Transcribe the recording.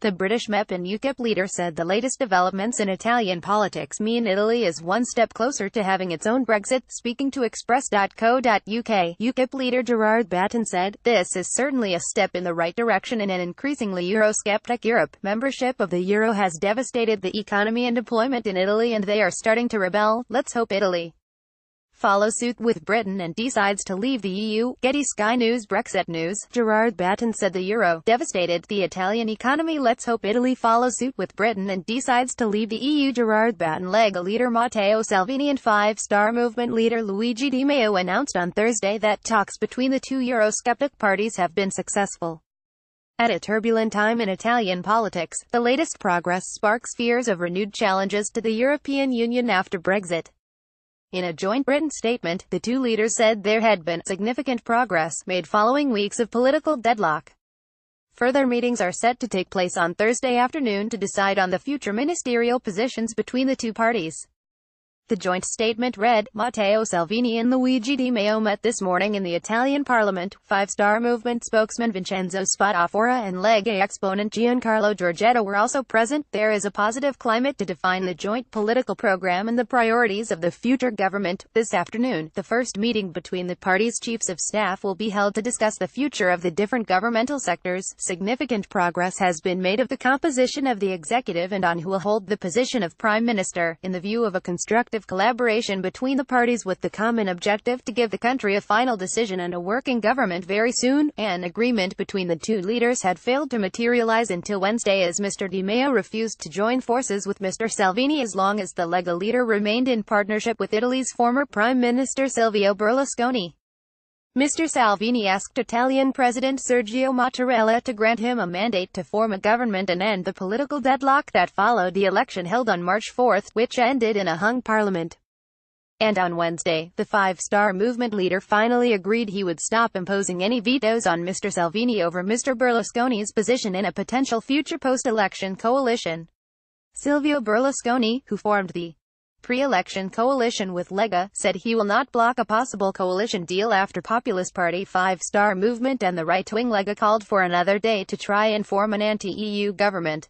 The British MEP and Ukip leader said the latest developments in Italian politics mean Italy is one step closer to having its own Brexit. Speaking to Express.co.uk, Ukip leader Gerard Batten said, "This is certainly a step in the right direction in an increasingly Eurosceptic Europe. Membership of the Euro has devastated the economy and employment in Italy, and they are starting to rebel. Let's hope Italy follows suit with Britain and decides to leave the EU." Getty Sky News. Brexit news. Gerard Batten said the euro devastated the Italian economy. Let's hope Italy follows suit with Britain and decides to leave the EU. Gerard Batten, Lega leader Matteo Salvini and Five-Star Movement leader Luigi Di Maio announced on Thursday that talks between the two Eurosceptic parties have been successful. At a turbulent time in Italian politics, the latest progress sparks fears of renewed challenges to the European Union after Brexit. In a joint Britain statement, the two leaders said there had been significant progress made following weeks of political deadlock. Further meetings are set to take place on Thursday afternoon to decide on the future ministerial positions between the two parties. The joint statement read, Matteo Salvini and Luigi Di Maio met this morning in the Italian Parliament. Five-Star Movement spokesman Vincenzo Spadafora and Lega exponent Giancarlo Giorgetto were also present. There is a positive climate to define the joint political program and the priorities of the future government. This afternoon, the first meeting between the parties' chiefs of staff will be held to discuss the future of the different governmental sectors. Significant progress has been made of the composition of the executive and on who will hold the position of Prime Minister, in the view of a constructive collaboration between the parties with the common objective to give the country a final decision and a working government very soon. An agreement between the two leaders had failed to materialize until Wednesday as Mr. Di Maio refused to join forces with Mr. Salvini as long as the Lega leader remained in partnership with Italy's former Prime Minister Silvio Berlusconi. Mr. Salvini asked Italian President Sergio Mattarella to grant him a mandate to form a government and end the political deadlock that followed the election held on March 4, which ended in a hung parliament. And on Wednesday, the Five-Star Movement leader finally agreed he would stop imposing any vetoes on Mr. Salvini over Mr. Berlusconi's position in a potential future post-election coalition. Silvio Berlusconi, who formed the pre-election coalition with Lega, said he will not block a possible coalition deal after Populist Party Five-Star Movement and the right-wing Lega called for another day to try and form an anti-EU government.